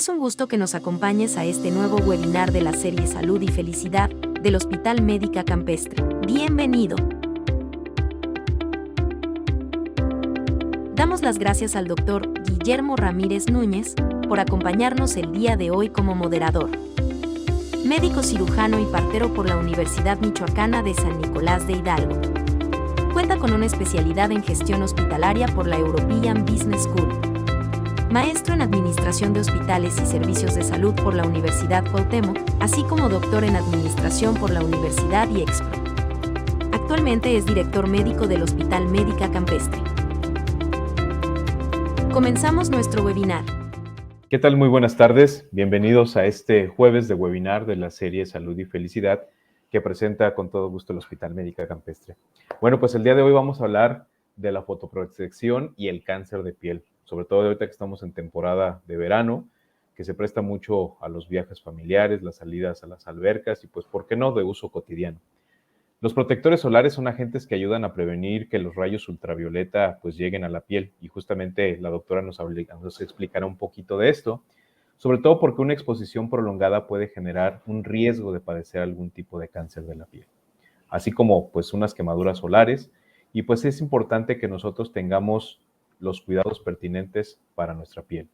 Es un gusto que nos acompañes a este nuevo webinar de la serie Salud y Felicidad del Hospital Médica Campestre. Bienvenido. Damos las gracias al Dr. Guillermo Ramírez Núñez por acompañarnos el día de hoy como moderador. Médico cirujano y partero por la Universidad Michoacana de San Nicolás de Hidalgo. Cuenta con una especialidad en gestión hospitalaria por la European Business School. Maestro en Administración de Hospitales y Servicios de Salud por la Universidad Cuauhtémoc, así como doctor en Administración por la Universidad IEXPRO. Actualmente es director médico del Hospital Médica Campestre. Comenzamos nuestro webinar. ¿Qué tal? Muy buenas tardes. Bienvenidos a este jueves de webinar de la serie Salud y Felicidad que presenta con todo gusto el Hospital Médica Campestre. Bueno, pues el día de hoy vamos a hablar de la fotoprotección y el cáncer de piel, sobre todo ahorita que estamos en temporada de verano, que se presta mucho a los viajes familiares, las salidas a las albercas y pues, ¿por qué no?, de uso cotidiano. Los protectores solares son agentes que ayudan a prevenir que los rayos ultravioleta pues lleguen a la piel y justamente la doctora nos explicará un poquito de esto, sobre todo porque una exposición prolongada puede generar un riesgo de padecer algún tipo de cáncer de la piel, así como pues unas quemaduras solares, y pues es importante que nosotros tengamos los cuidados pertinentes para nuestra piel.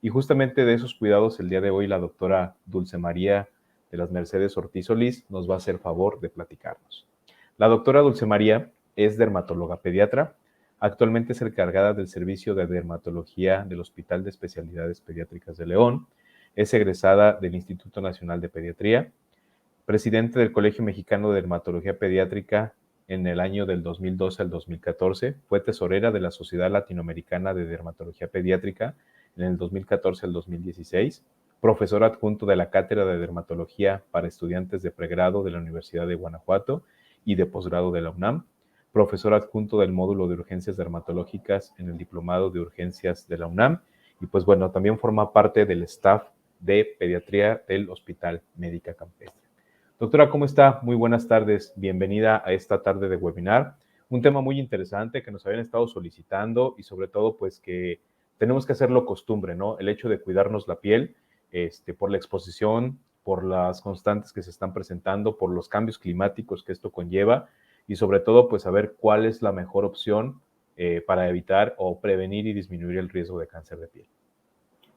Y justamente de esos cuidados el día de hoy la doctora Dulce María de las Mercedes Ortiz Solís nos va a hacer favor de platicarnos. La doctora Dulce María es dermatóloga pediatra, actualmente es encargada del servicio de dermatología del Hospital de Especialidades Pediátricas de León, es egresada del Instituto Nacional de Pediatría, presidente del Colegio Mexicano de Dermatología Pediátrica en el año del 2012 al 2014, fue tesorera de la Sociedad Latinoamericana de Dermatología Pediátrica en el 2014 al 2016, profesor adjunto de la Cátedra de Dermatología para Estudiantes de Pregrado de la Universidad de Guanajuato y de posgrado de la UNAM, profesor adjunto del módulo de urgencias dermatológicas en el Diplomado de Urgencias de la UNAM, y pues bueno, también forma parte del staff de pediatría del Hospital Médica Campestre. Doctora, ¿cómo está? Muy buenas tardes. Bienvenida a esta tarde de webinar. Un tema muy interesante que nos habían estado solicitando y sobre todo pues que tenemos que hacerlo costumbre, ¿no? El hecho de cuidarnos la piel por la exposición, por las constantes que se están presentando, por los cambios climáticos que esto conlleva y sobre todo pues saber cuál es la mejor opción para evitar o prevenir y disminuir el riesgo de cáncer de piel.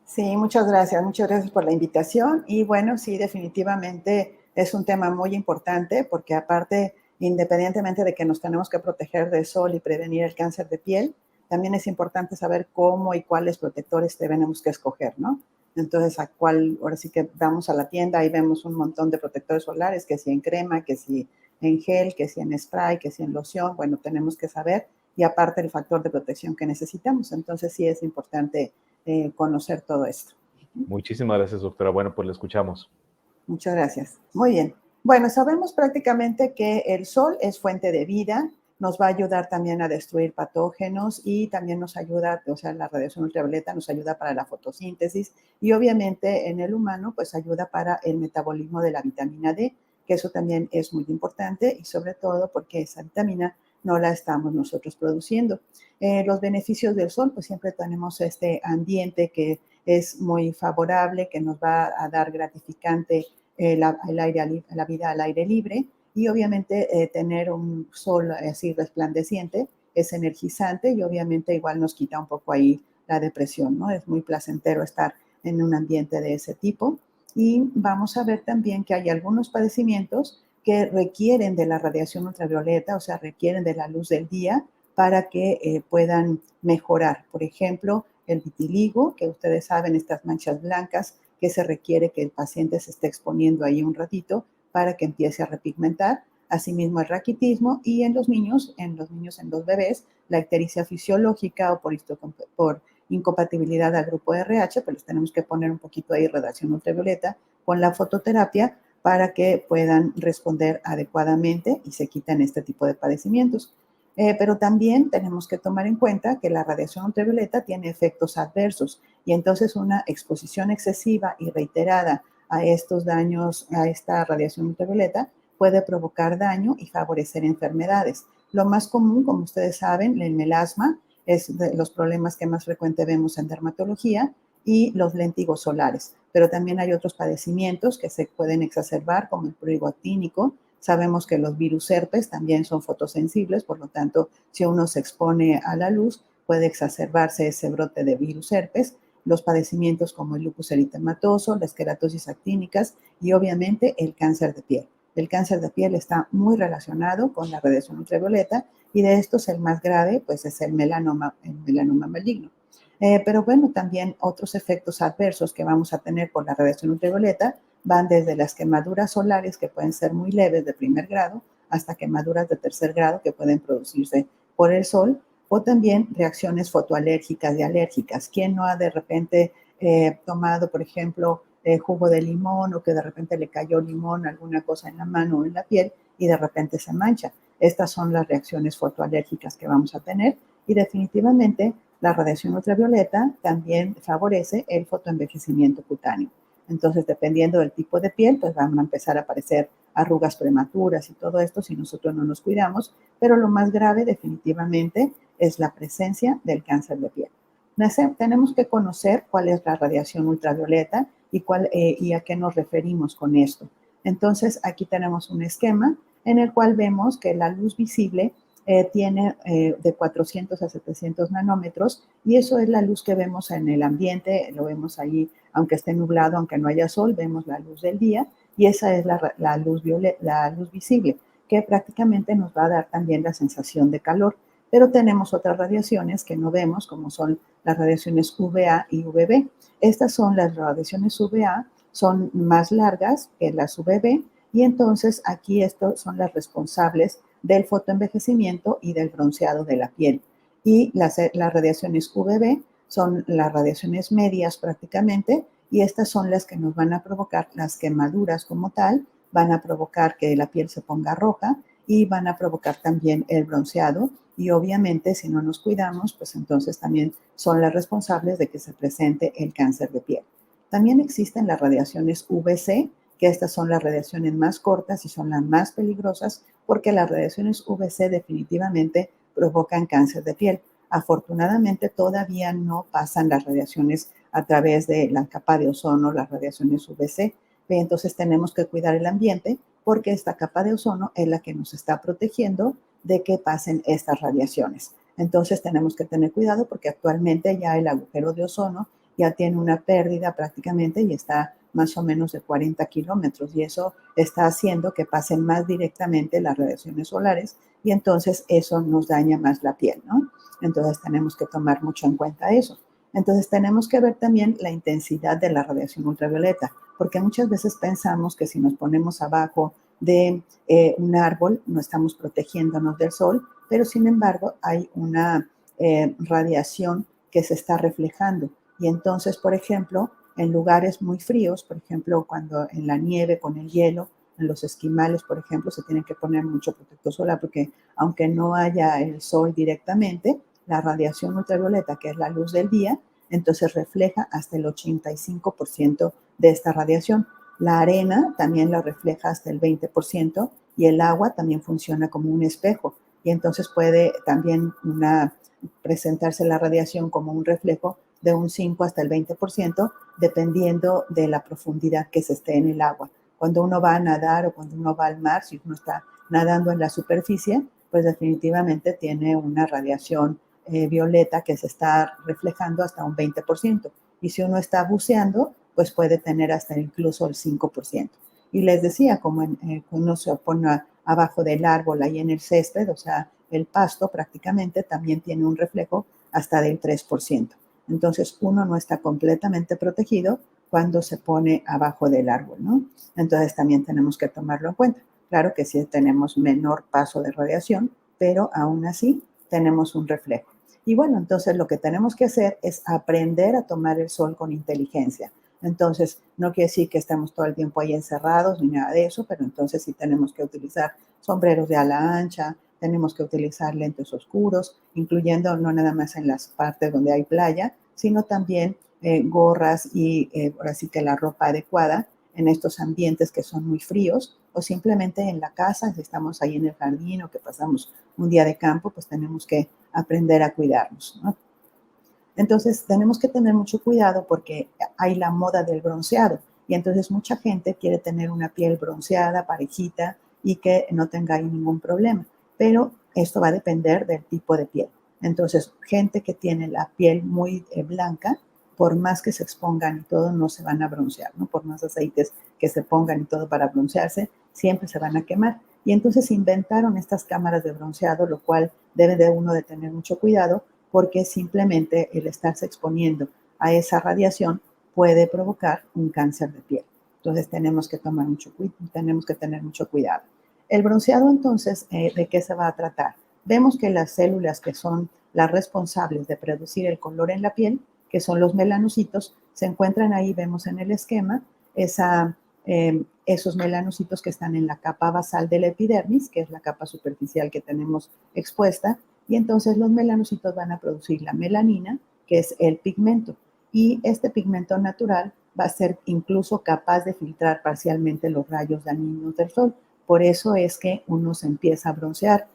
Sí, muchas gracias por la invitación y bueno, sí, definitivamente es un tema muy importante porque aparte, independientemente de que nos tenemos que proteger del sol y prevenir el cáncer de piel, también es importante saber cómo y cuáles protectores tenemos que escoger, ¿no? Entonces, ahora sí que vamos a la tienda y vemos un montón de protectores solares, que si en crema, que si en gel, que si en spray, que si en loción, bueno, tenemos que saber y aparte el factor de protección que necesitamos. Entonces, sí es importante conocer todo esto. Muchísimas gracias, doctora. Bueno, pues le escuchamos. Muchas gracias. Muy bien. Bueno, sabemos prácticamente que el sol es fuente de vida, nos va a ayudar también a destruir patógenos y también nos ayuda, o sea, la radiación ultravioleta nos ayuda para la fotosíntesis y obviamente en el humano pues ayuda para el metabolismo de la vitamina D, que eso también es muy importante y sobre todo porque esa vitamina no la estamos nosotros produciendo. Los beneficios del sol, pues siempre tenemos este ambiente que es muy favorable, que nos va a dar gratificante la vida al aire libre y obviamente tener un sol así resplandeciente es energizante y obviamente igual nos quita un poco ahí la depresión, ¿no? Es muy placentero estar en un ambiente de ese tipo. Y vamos a ver también que hay algunos padecimientos que requieren de la radiación ultravioleta, o sea, requieren de la luz del día para que puedan mejorar. Por ejemplo, el vitiligo, que ustedes saben, estas manchas blancas que se requiere que el paciente se esté exponiendo ahí un ratito para que empiece a repigmentar. Asimismo, el raquitismo y en los niños, en los bebés, la ictericia fisiológica o por incompatibilidad al grupo RH, pues les tenemos que poner un poquito ahí radiación ultravioleta con la fototerapia para que puedan responder adecuadamente y se quiten este tipo de padecimientos. Pero también tenemos que tomar en cuenta que la radiación ultravioleta tiene efectos adversos y entonces una exposición excesiva y reiterada a estos daños, a esta radiación ultravioleta, puede provocar daño y favorecer enfermedades. Lo más común, como ustedes saben, el melasma es de los problemas que más frecuente vemos en dermatología y los léntigos solares. Pero también hay otros padecimientos que se pueden exacerbar, como el prurigo actínico. Sabemos que los virus herpes también son fotosensibles, por lo tanto, si uno se expone a la luz, puede exacerbarse ese brote de virus herpes. Los padecimientos como el lupus eritematoso, las queratosis actínicas y obviamente el cáncer de piel. El cáncer de piel está muy relacionado con la radiación ultravioleta y de estos el más grave pues es el melanoma maligno. Pero bueno, también otros efectos adversos que vamos a tener por la radiación ultravioleta van desde las quemaduras solares que pueden ser muy leves de primer grado hasta quemaduras de tercer grado que pueden producirse por el sol o también reacciones fotoalérgicas y alérgicas. ¿Quién no ha de repente tomado, por ejemplo, jugo de limón o que de repente le cayó limón, alguna cosa en la mano o en la piel y de repente se mancha? Estas son las reacciones fotoalérgicas que vamos a tener y definitivamente la radiación ultravioleta también favorece el fotoenvejecimiento cutáneo. Entonces, dependiendo del tipo de piel, pues van a empezar a aparecer arrugas prematuras y todo esto si nosotros no nos cuidamos, pero lo más grave definitivamente es la presencia del cáncer de piel. Tenemos que conocer cuál es la radiación ultravioleta y a qué nos referimos con esto. Entonces, aquí tenemos un esquema en el cual vemos que la luz visible tiene de 400 a 700 nanómetros y eso es la luz que vemos en el ambiente, lo vemos ahí, aunque esté nublado, aunque no haya sol, vemos la luz del día y esa es la luz visible, que prácticamente nos va a dar también la sensación de calor. Pero tenemos otras radiaciones que no vemos, como son las radiaciones UVA y UVB. Estas son las radiaciones UVA, son más largas que las UVB y entonces aquí estos son las responsables del fotoenvejecimiento y del bronceado de la piel. Y las radiaciones UVB son las radiaciones medias prácticamente y estas son las que nos van a provocar las quemaduras como tal, van a provocar que la piel se ponga roja y van a provocar también el bronceado y obviamente si no nos cuidamos, pues entonces también son las responsables de que se presente el cáncer de piel. También existen las radiaciones UVC, que estas son las radiaciones más cortas y son las más peligrosas porque las radiaciones UVC definitivamente provocan cáncer de piel. Afortunadamente todavía no pasan las radiaciones a través de la capa de ozono, las radiaciones UVC. Entonces tenemos que cuidar el ambiente porque esta capa de ozono es la que nos está protegiendo de que pasen estas radiaciones. Entonces tenemos que tener cuidado porque actualmente ya el agujero de ozono ya tiene una pérdida prácticamente y está más o menos de 40 kilómetros y eso está haciendo que pasen más directamente las radiaciones solares y entonces eso nos daña más la piel, ¿no? Entonces tenemos que tomar mucho en cuenta eso. Entonces tenemos que ver también la intensidad de la radiación ultravioleta, porque muchas veces pensamos que si nos ponemos abajo de un árbol no estamos protegiéndonos del sol, pero sin embargo hay una radiación que se está reflejando. Y entonces, por ejemplo, en lugares muy fríos, por ejemplo, cuando en la nieve, con el hielo, en los esquimales, por ejemplo, se tienen que poner mucho protector solar porque aunque no haya el sol directamente, la radiación ultravioleta, que es la luz del día, entonces refleja hasta el 85% de esta radiación. La arena también la refleja hasta el 20% y el agua también funciona como un espejo y entonces puede también presentarse la radiación como un reflejo de un 5 hasta el 20%, dependiendo de la profundidad que se esté en el agua. Cuando uno va a nadar o cuando uno va al mar, si uno está nadando en la superficie, pues definitivamente tiene una radiación violeta que se está reflejando hasta un 20%. Y si uno está buceando, pues puede tener hasta incluso el 5%. Y les decía, como uno se pone abajo del árbol, ahí en el césped, o sea, el pasto prácticamente también tiene un reflejo hasta del 3%. Entonces, uno no está completamente protegido cuando se pone abajo del árbol, ¿no? Entonces, también tenemos que tomarlo en cuenta. Claro que sí tenemos menor paso de radiación, pero aún así tenemos un reflejo. Y bueno, entonces lo que tenemos que hacer es aprender a tomar el sol con inteligencia. Entonces, no quiere decir que estemos todo el tiempo ahí encerrados ni nada de eso, pero entonces sí tenemos que utilizar sombreros de ala ancha, tenemos que utilizar lentes oscuros, incluyendo no nada más en las partes donde hay playa, sino también gorras y ahora sí que la ropa adecuada en estos ambientes que son muy fríos o simplemente en la casa, si estamos ahí en el jardín o que pasamos un día de campo, pues tenemos que aprender a cuidarnos, ¿no? Entonces, tenemos que tener mucho cuidado porque hay la moda del bronceado y entonces mucha gente quiere tener una piel bronceada, parejita y que no tenga ahí ningún problema. Pero esto va a depender del tipo de piel. Entonces, gente que tiene la piel muy blanca, por más que se expongan y todo, no se van a broncear, ¿no? Por más aceites que se pongan y todo para broncearse, siempre se van a quemar. Y entonces inventaron estas cámaras de bronceado, lo cual debe de uno de tener mucho cuidado porque simplemente el estarse exponiendo a esa radiación puede provocar un cáncer de piel. Entonces tenemos que tener mucho cuidado. El bronceado entonces, ¿de qué se va a tratar? Vemos que las células que son las responsables de producir el color en la piel, que son los melanocitos, se encuentran ahí, vemos en el esquema, esos melanocitos que están en la capa basal de la epidermis, que es la capa superficial que tenemos expuesta, y entonces los melanocitos van a producir la melanina, que es el pigmento, y este pigmento natural va a ser incluso capaz de filtrar parcialmente los rayos dañinos del sol. Por eso es que uno se empieza a broncear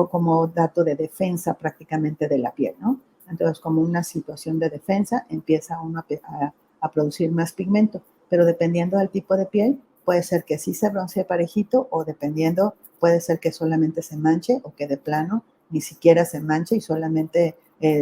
como dato de defensa prácticamente de la piel, ¿no? Entonces, como una situación de defensa, empieza uno a producir más pigmento, pero dependiendo del tipo de piel, puede ser que sí se broncee parejito o dependiendo, puede ser que solamente se manche o que de plano ni siquiera se manche y solamente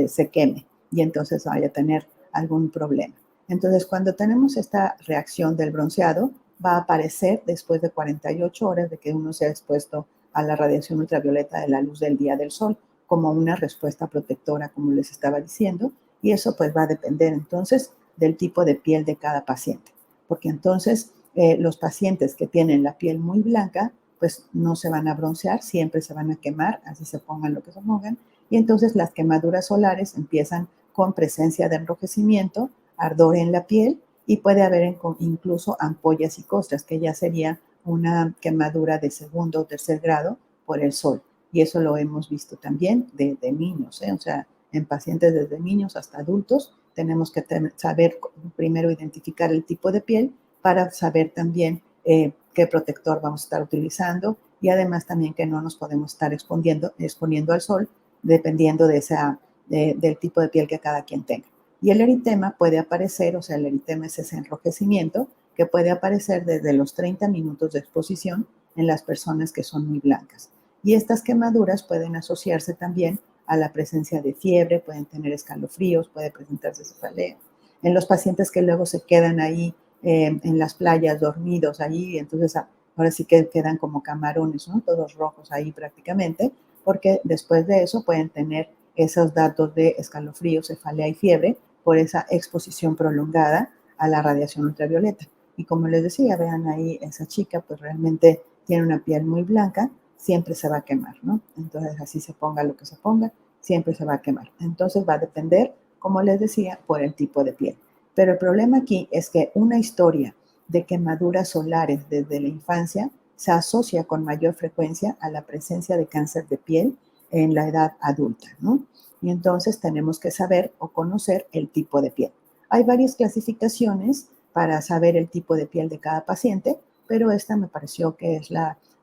se queme y entonces vaya a tener algún problema. Entonces, cuando tenemos esta reacción del bronceado, va a aparecer después de 48 horas de que uno se ha expuesto a la radiación ultravioleta de la luz del día del sol, como una respuesta protectora, como les estaba diciendo, y eso pues va a depender entonces del tipo de piel de cada paciente, porque entonces los pacientes que tienen la piel muy blanca, pues no se van a broncear, siempre se van a quemar, así se pongan lo que se pongan, y entonces las quemaduras solares empiezan con presencia de enrojecimiento, ardor en la piel, y puede haber incluso ampollas y costras, que ya sería una quemadura de segundo o tercer grado por el sol. Y eso lo hemos visto también de niños, o sea, en pacientes desde niños hasta adultos, tenemos que saber primero identificar el tipo de piel para saber también qué protector vamos a estar utilizando y además también que no nos podemos estar exponiendo al sol dependiendo del tipo de piel que cada quien tenga. Y el eritema puede aparecer, o sea, el eritema es ese enrojecimiento que puede aparecer desde los 30 minutos de exposición en las personas que son muy blancas. Y estas quemaduras pueden asociarse también a la presencia de fiebre, pueden tener escalofríos, puede presentarse cefalea. En los pacientes que luego se quedan ahí en las playas dormidos ahí, entonces ahora sí que quedan como camarones, ¿no? Todos rojos ahí prácticamente, porque después de eso pueden tener esos datos de escalofríos, cefalea y fiebre por esa exposición prolongada a la radiación ultravioleta. Y como les decía, vean ahí esa chica, pues realmente tiene una piel muy blanca, siempre se va a quemar, ¿no? Entonces, así se ponga lo que se ponga, siempre se va a quemar. Entonces, va a depender, como les decía, por el tipo de piel. Pero el problema aquí es que una historia de quemaduras solares desde la infancia se asocia con mayor frecuencia a la presencia de cáncer de piel en la edad adulta, ¿no? Y entonces tenemos que saber o conocer el tipo de piel. Hay varias clasificaciones para saber el tipo de piel de cada paciente, pero esta me pareció que es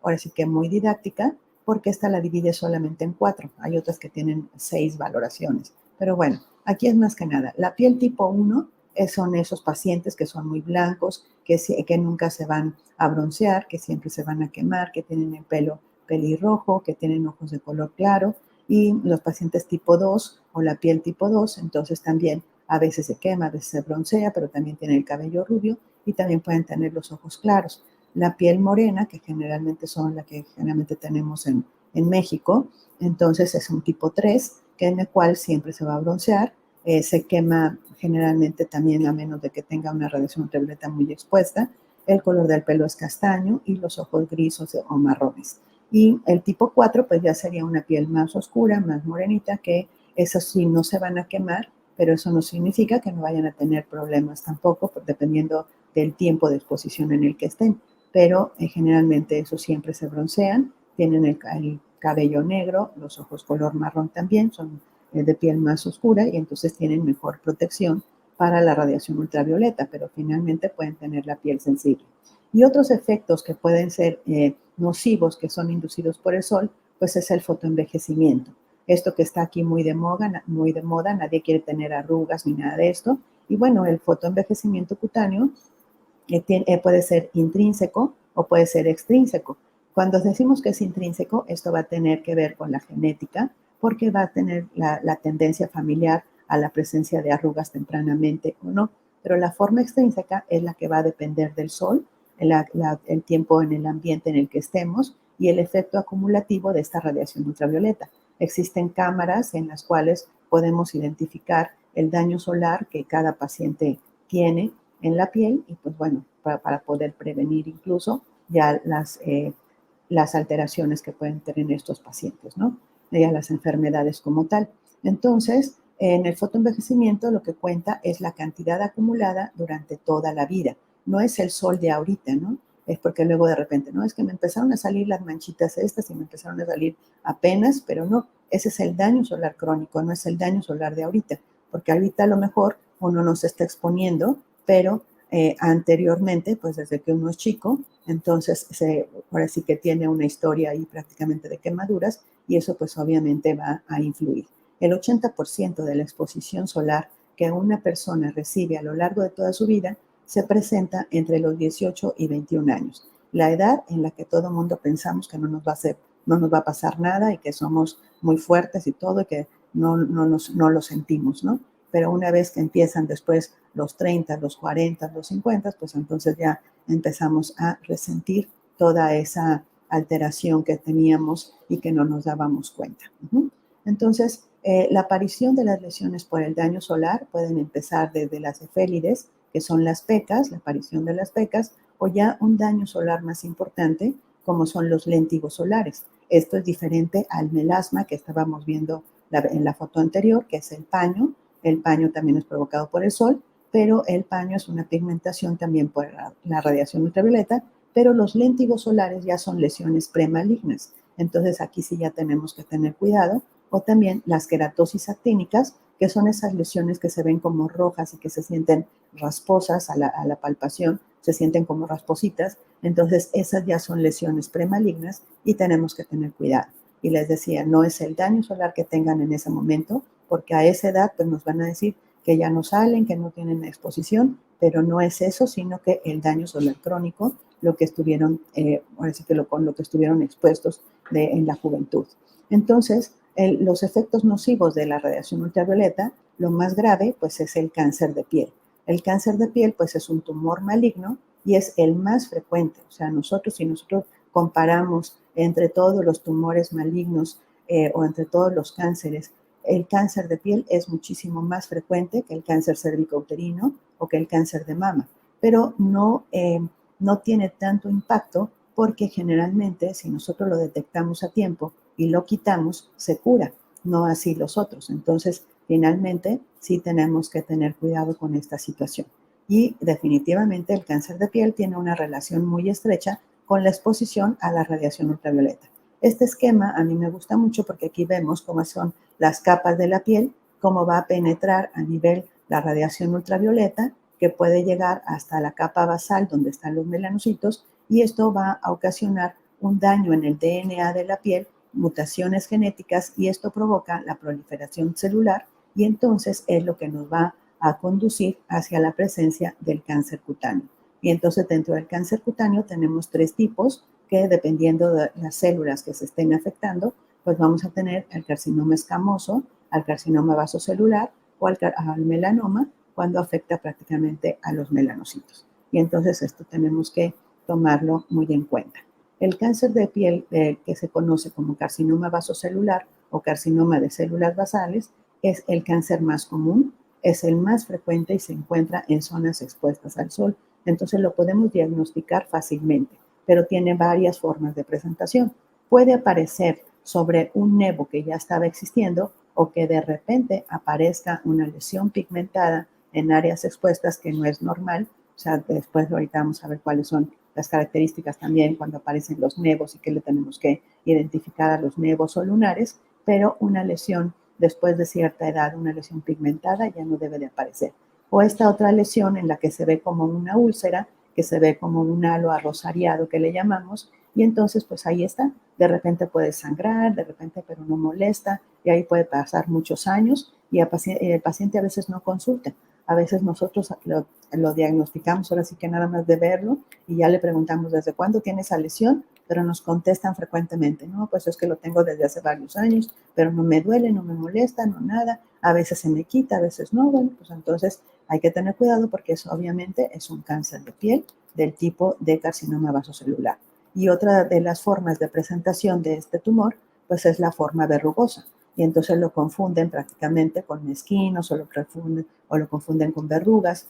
ahora sí que muy didáctica, porque esta la divide solamente en 4. Hay otras que tienen 6 valoraciones. Pero bueno, aquí es más que nada. La piel tipo 1 son esos pacientes que son muy blancos, que nunca se van a broncear, que siempre se van a quemar, que tienen el pelo pelirrojo, que tienen ojos de color claro. Y los pacientes tipo 2 o la piel tipo 2, entonces también a veces se quema, a veces se broncea, pero también tiene el cabello rubio y también pueden tener los ojos claros. La piel morena, que generalmente son la que generalmente tenemos en México, entonces es un tipo 3, que en el cual siempre se va a broncear, se quema generalmente también a menos de que tenga una radiación ultravioleta muy expuesta, el color del pelo es castaño y los ojos grises o marrones. Y el tipo 4, pues ya sería una piel más oscura, más morenita, que esas sí no se van a quemar, pero eso no significa que no vayan a tener problemas tampoco, dependiendo del tiempo de exposición en el que estén. Pero generalmente esos siempre se broncean, tienen el cabello negro, los ojos color marrón también, son de piel más oscura y entonces tienen mejor protección para la radiación ultravioleta, pero finalmente pueden tener la piel sensible. Y otros efectos que pueden ser nocivos, que son inducidos por el sol, pues es el fotoenvejecimiento. esto que está aquí muy de moda, nadie quiere tener arrugas ni nada de esto. Y bueno, el fotoenvejecimiento cutáneo puede ser intrínseco o puede ser extrínseco. Cuando decimos que es intrínseco, esto va a tener que ver con la genética, porque va a tener la tendencia familiar a la presencia de arrugas tempranamente o no. Pero la forma extrínseca es la que va a depender del sol, el tiempo en el ambiente en el que estemos y el efecto acumulativo de esta radiación ultravioleta. Existen cámaras en las cuales podemos identificar el daño solar que cada paciente tiene en la piel y pues bueno, para poder prevenir incluso ya las alteraciones que pueden tener estos pacientes, ¿no? Ya las enfermedades como tal. Entonces, en el fotoenvejecimiento lo que cuenta es la cantidad acumulada durante toda la vida. No es el sol de ahorita, ¿no? Es porque luego de repente, no, es que me empezaron a salir las manchitas estas y me empezaron a salir apenas, pero no, ese es el daño solar crónico, no es el daño solar de ahorita, porque ahorita a lo mejor uno no se está exponiendo, pero anteriormente, pues desde que uno es chico, entonces ahora sí que tiene una historia ahí prácticamente de quemaduras y eso pues obviamente va a influir. El 80% de la exposición solar que una persona recibe a lo largo de toda su vida se presenta entre los 18 y 21 años, la edad en la que todo mundo pensamos que no nos va a pasar nada y que somos muy fuertes y todo y que no lo sentimos, ¿no? Pero una vez que empiezan después los 30, los 40, los 50, pues entonces ya empezamos a resentir toda esa alteración que teníamos y que no nos dábamos cuenta. Entonces, la aparición de las lesiones por el daño solar pueden empezar desde las efélides, que son las pecas, la aparición de las pecas, o ya un daño solar más importante, como son los léntigos solares. Esto es diferente al melasma que estábamos viendo en la foto anterior, que es el paño. El paño también es provocado por el sol, pero el paño es una pigmentación también por la radiación ultravioleta, pero los léntigos solares ya son lesiones premalignas. Entonces aquí sí ya tenemos que tener cuidado. O también las queratosis actínicas, que son esas lesiones que se ven como rojas y que se sienten rasposas a la palpación, se sienten como raspositas. Entonces esas ya son lesiones premalignas y tenemos que tener cuidado. Y les decía, no es el daño solar que tengan en ese momento, porque a esa edad pues nos van a decir que ya no salen, que no tienen exposición, pero no es eso, sino que el daño solar crónico, lo que estuvieron, ahora sí que con lo que estuvieron expuestos en la juventud. Entonces, los efectos nocivos de la radiación ultravioleta, lo más grave pues es el cáncer de piel. El cáncer de piel pues es un tumor maligno y es el más frecuente. O sea, si nosotros comparamos entre todos los tumores malignos o entre todos los cánceres, el cáncer de piel es muchísimo más frecuente que el cáncer cervicouterino o que el cáncer de mama, pero no tiene tanto impacto porque generalmente si nosotros lo detectamos a tiempo y lo quitamos, se cura, no así los otros. Entonces, finalmente, sí tenemos que tener cuidado con esta situación. Y definitivamente el cáncer de piel tiene una relación muy estrecha con la exposición a la radiación ultravioleta. Este esquema a mí me gusta mucho porque aquí vemos cómo son las capas de la piel, cómo va a penetrar a nivel la radiación ultravioleta, que puede llegar hasta la capa basal donde están los melanocitos, y esto va a ocasionar un daño en el DNA de la piel, mutaciones genéticas, y esto provoca la proliferación celular y entonces es lo que nos va a conducir hacia la presencia del cáncer cutáneo. Y entonces dentro del cáncer cutáneo tenemos 3 tipos que dependiendo de las células que se estén afectando, pues vamos a tener el carcinoma escamoso, al carcinoma vasocelular o al melanoma cuando afecta prácticamente a los melanocitos. Y entonces esto tenemos que tomarlo muy en cuenta. El cáncer de piel que se conoce como carcinoma vasocelular o carcinoma de células basales es el cáncer más común, es el más frecuente y se encuentra en zonas expuestas al sol. Entonces lo podemos diagnosticar fácilmente, pero tiene varias formas de presentación. Puede aparecer sobre un nevo que ya estaba existiendo o que de repente aparezca una lesión pigmentada en áreas expuestas que no es normal. O sea, después ahorita vamos a ver cuáles son las características también cuando aparecen los nevos y que le tenemos que identificar a los nevos o lunares, pero una lesión después de cierta edad, una lesión pigmentada ya no debe de aparecer. O esta otra lesión en la que se ve como una úlcera, que se ve como un halo arrosariado que le llamamos, y entonces pues ahí está, de repente puede sangrar, de repente pero no molesta, y ahí puede pasar muchos años y el paciente a veces no consulta. A veces nosotros lo diagnosticamos, ahora sí que nada más de verlo, y ya le preguntamos desde cuándo tiene esa lesión, pero nos contestan frecuentemente, no, pues es que lo tengo desde hace varios años, pero no me duele, no me molesta, no nada, a veces se me quita, a veces no, bueno, pues entonces hay que tener cuidado porque eso obviamente es un cáncer de piel del tipo de carcinoma vasocelular. Y otra de las formas de presentación de este tumor, pues es la forma verrugosa. Y entonces lo confunden prácticamente con mezquinos o lo confunden con verrugas.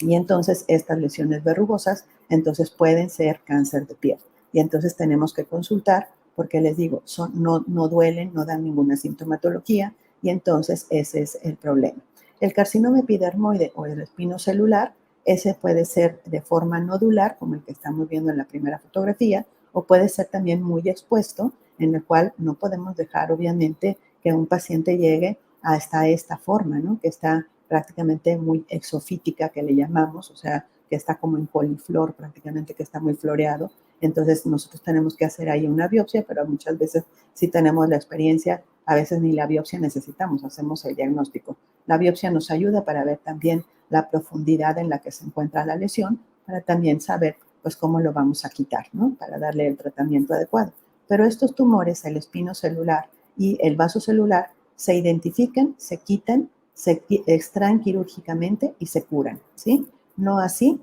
Y entonces estas lesiones verrugosas entonces pueden ser cáncer de piel. Y entonces tenemos que consultar porque les digo, no duelen, no dan ninguna sintomatología y entonces ese es el problema. El carcinoma epidermoide o el espinocelular, ese puede ser de forma nodular, como el que estamos viendo en la primera fotografía, o puede ser también muy expuesto, en el cual no podemos dejar, obviamente, que un paciente llegue hasta esta forma, ¿no? Que está prácticamente muy exofítica, que le llamamos, o sea, que está como en coliflor, prácticamente que está muy floreado. Entonces, nosotros tenemos que hacer ahí una biopsia, pero muchas veces si tenemos la experiencia, a veces ni la biopsia necesitamos, hacemos el diagnóstico. La biopsia nos ayuda para ver también la profundidad en la que se encuentra la lesión, para también saber pues cómo lo vamos a quitar, ¿no? Para darle el tratamiento adecuado. Pero estos tumores, el espinocelular y el vasocelular, se identifican, se quitan, se extraen quirúrgicamente y se curan, ¿sí? No así,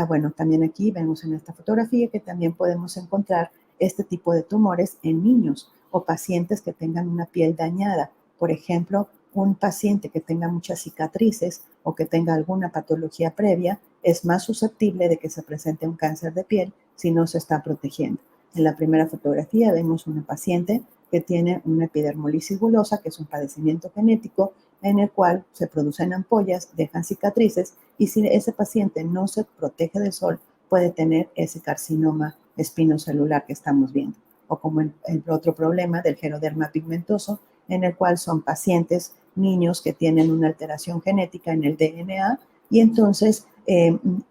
bueno, también aquí vemos en esta fotografía que también podemos encontrar este tipo de tumores en niños o pacientes que tengan una piel dañada. Por ejemplo, un paciente que tenga muchas cicatrices o que tenga alguna patología previa es más susceptible de que se presente un cáncer de piel si no se está protegiendo. En la primera fotografía vemos una paciente que tiene una epidermolisis bullosa, que es un padecimiento genético en el cual se producen ampollas, dejan cicatrices y si ese paciente no se protege del sol, puede tener ese carcinoma espinocelular que estamos viendo. O como el otro problema del geroderma pigmentoso, en el cual son pacientes, niños que tienen una alteración genética en el DNA y entonces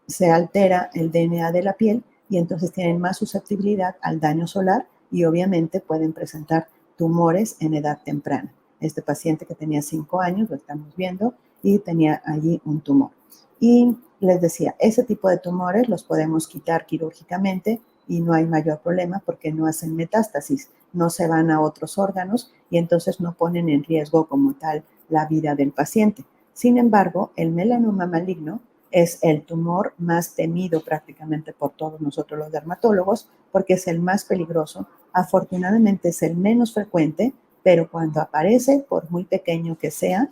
se altera el DNA de la piel y entonces tienen más susceptibilidad al daño solar y obviamente pueden presentar tumores en edad temprana. Este paciente que tenía 5 años, lo estamos viendo, y tenía allí un tumor. Y les decía, ese tipo de tumores los podemos quitar quirúrgicamente y no hay mayor problema porque no hacen metástasis, no se van a otros órganos y entonces no ponen en riesgo como tal la vida del paciente. Sin embargo, el melanoma maligno es el tumor más temido prácticamente por todos nosotros los dermatólogos porque es el más peligroso. Afortunadamente es el menos frecuente, pero cuando aparece, por muy pequeño que sea,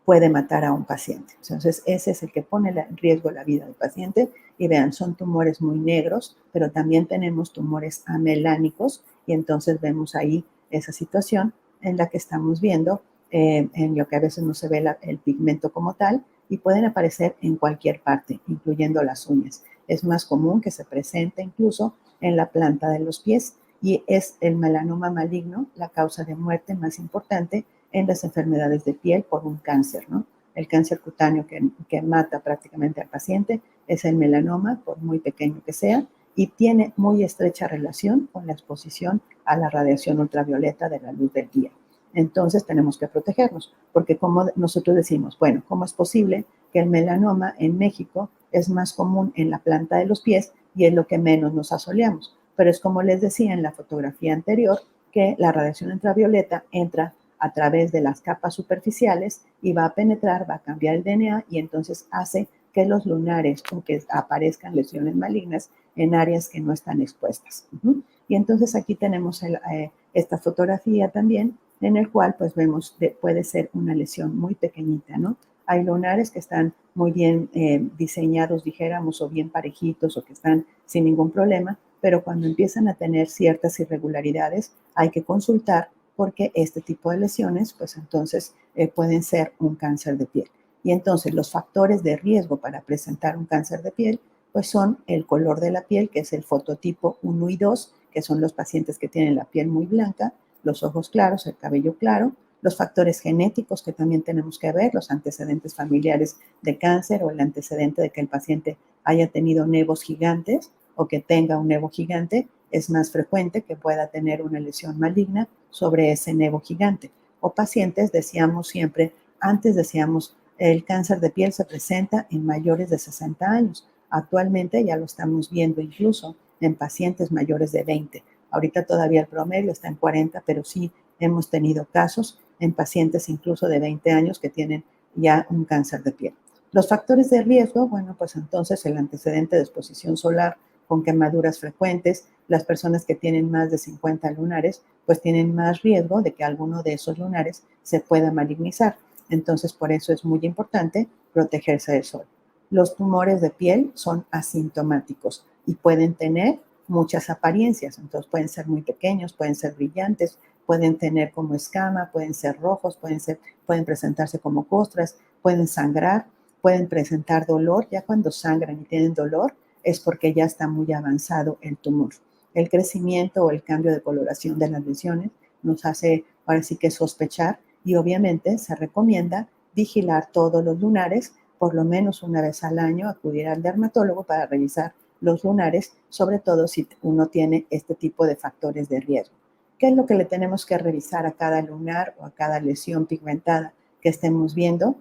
puede matar a un paciente. Entonces, ese es el que pone en riesgo la vida del paciente. Y vean, son tumores muy negros, pero también tenemos tumores amelánicos y entonces vemos ahí esa situación en la que estamos viendo, en lo que a veces no se ve el pigmento como tal y pueden aparecer en cualquier parte, incluyendo las uñas. Es más común que se presente incluso en la planta de los pies y es el melanoma maligno la causa de muerte más importante en las enfermedades de piel por un cáncer, ¿no? El cáncer cutáneo que mata prácticamente al paciente es el melanoma, por muy pequeño que sea, y tiene muy estrecha relación con la exposición a la radiación ultravioleta de la luz del día. Entonces tenemos que protegernos, porque como nosotros decimos, bueno, ¿cómo es posible que el melanoma en México es más común en la planta de los pies y es lo que menos nos asoleamos? Pero es como les decía en la fotografía anterior, que la radiación ultravioleta entra a través de las capas superficiales y va a penetrar, va a cambiar el DNA y entonces hace que los lunares o que aparezcan lesiones malignas en áreas que no están expuestas. Y entonces aquí tenemos esta fotografía también en el cual pues vemos puede ser una lesión muy pequeñita, ¿no? Hay lunares que están muy bien diseñados, dijéramos, o bien parejitos o que están sin ningún problema, pero cuando empiezan a tener ciertas irregularidades hay que consultar porque este tipo de lesiones, pues entonces pueden ser un cáncer de piel. Y entonces los factores de riesgo para presentar un cáncer de piel, pues son el color de la piel, que es el fototipo 1 y 2, que son los pacientes que tienen la piel muy blanca, los ojos claros, el cabello claro, los factores genéticos que también tenemos que ver, los antecedentes familiares de cáncer o el antecedente de que el paciente haya tenido nevos gigantes o que tenga un nevo gigante, es más frecuente que pueda tener una lesión maligna sobre ese nevo gigante. O pacientes, decíamos siempre, antes decíamos, el cáncer de piel se presenta en mayores de 60 años. Actualmente ya lo estamos viendo incluso en pacientes mayores de 20. Ahorita todavía el promedio está en 40, pero sí hemos tenido casos en pacientes incluso de 20 años que tienen ya un cáncer de piel. Los factores de riesgo, bueno, pues entonces el antecedente de exposición solar con quemaduras frecuentes, las personas que tienen más de 50 lunares, pues tienen más riesgo de que alguno de esos lunares se pueda malignizar. Entonces, por eso es muy importante protegerse del sol. Los tumores de piel son asintomáticos y pueden tener muchas apariencias. Entonces, pueden ser muy pequeños, pueden ser brillantes, pueden tener como escama, pueden ser rojos, pueden presentarse como costras, pueden sangrar, pueden presentar dolor. Ya cuando sangran y tienen dolor es porque ya está muy avanzado el tumor. El crecimiento o el cambio de coloración de las lesiones nos hace ahora sí que sospechar y obviamente se recomienda vigilar todos los lunares, por lo menos una vez al año acudir al dermatólogo para revisar los lunares, sobre todo si uno tiene este tipo de factores de riesgo. ¿Qué es lo que le tenemos que revisar a cada lunar o a cada lesión pigmentada que estemos viendo?